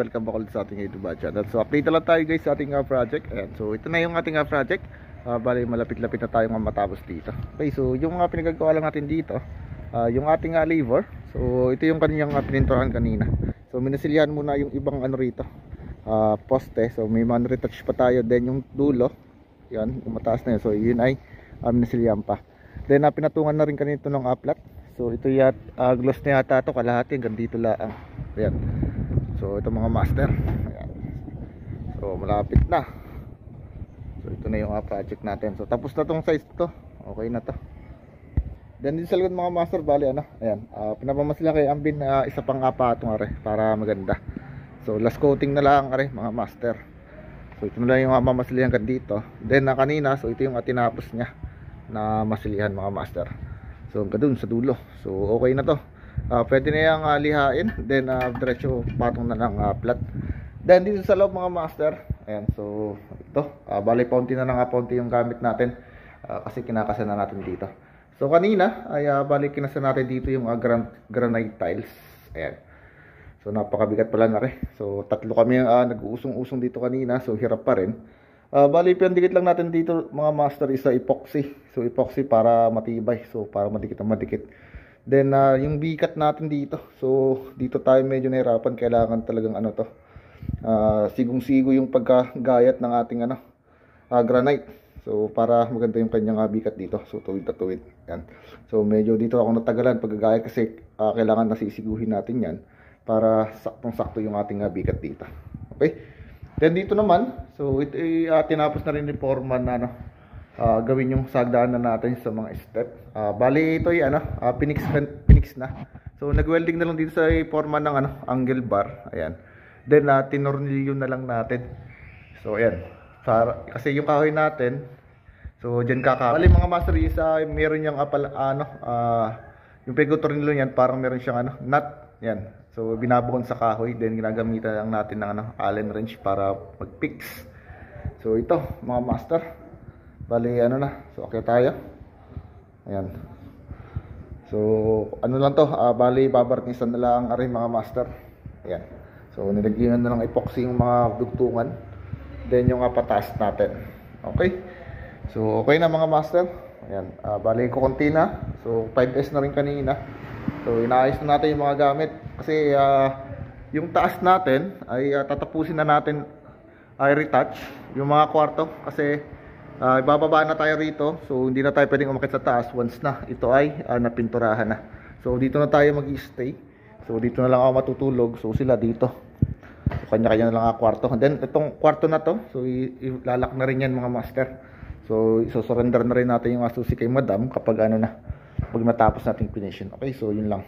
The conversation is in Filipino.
welcome back ulit sa ating YouTube channel. So update lang tayo guys sa ating project. Ayan, so ito na yung ating project. Bali malapit-lapit na tayo matapos dito. Okay, so yung pinagagawa lang natin dito, yung ating lever. So ito yung kanyang pininturahan kanina. So minasilyahan muna yung ibang ano rito, poste. So may mga retouch pa tayo. Then yung dulo, yan, yung mataas na yun. So yun ay minasilyahan pa. Then pinatungan na rin kanito ng aplat. So ito gloss na yata ito, kalahati hanggang dito lang. Ayan. So ito mga master. Ayan. So malapit na. So ito na yung project natin. So tapos na tong size to. Okay na to. Then din sa likod mga master, bali ano, ayan, pinapamasilya kay Ambin na isa pang patong are para maganda. So last coating na lang are mga master. So ito na lang yung mamasilyahan hanggang dito. Then kanina, so ito yung tinapos niya na masilyahan mga master. So hanggang dun sa dulo. So okay na to. Pwede na yung lihain. Then diretso patong na ng flat. Then dito sa loob mga master, ayan, so ito, bali paunti na lang paunti yung gamit natin, kasi kinakasa na natin dito. So kanina ay bali kinasa natin dito yung granite tiles. Ayan. So napakabigat pala na rin. So tatlo kami nag-uusong-usong dito kanina, so hirap pa rin. Bali pinadikit lang natin dito mga master is epoxy. So epoxy para matibay, so para madikit na madikit. Then yung bikat natin dito, so dito tayo medyo nahirapan, kailangan talagang ano to, sigong-sigo yung pagkagayat ng ating granite. So para maganda yung kanyang bikat dito. So tuwid na tuwid. Yan. So medyo dito ako natagalan pagkagayat kasi kailangan nasisiguhin natin yan para saktong-sakto yung ating bikat dito. Okay? Then dito naman, so ito tinapos na rin ni foreman na gawin yung sagdaan na natin sa mga step. Bali ito ay pinix na. So nag-welding na lang dito sa foreman ng angle bar. Ayan. Then tinornilyo na lang natin. So ayan. Kasi yung kahoy natin, so diyan bali mga master meron yung yung pagtutornilyo niyan, parang meron siyang nut. Yan. So binabukon sa kahoy, then ginagamitan lang natin ng Allen wrench para mag-fix. So ito mga master, bali na, so okay tayo. Ayan. So ano lang to, bali babarnisan na lang rin mga master. Ayan. So nilagyan na lang epoxy yung mga dugtungan. Then yung pataas natin. Okay. So okay na mga master. Ayan. Bali ko konti na. So 5S na rin kanina. So inaayos na natin yung mga gamit. Kasi yung taas natin ay tatapusin na natin ay retouch yung mga kwarto. Kasi ibababa na tayo rito. So hindi na tayo pwedeng umakyat sa taas once na ito ay napinturahan na. So dito na tayo mag-stay. So dito na lang ako matutulog. So sila dito. So kanya-kanya na lang kwarto. Then itong kwarto na to, so ilalak na rin yan mga master. So isosurrender na rin natin yung susi kay madam kapag pag natapos nating finish. Okay, so yun lang.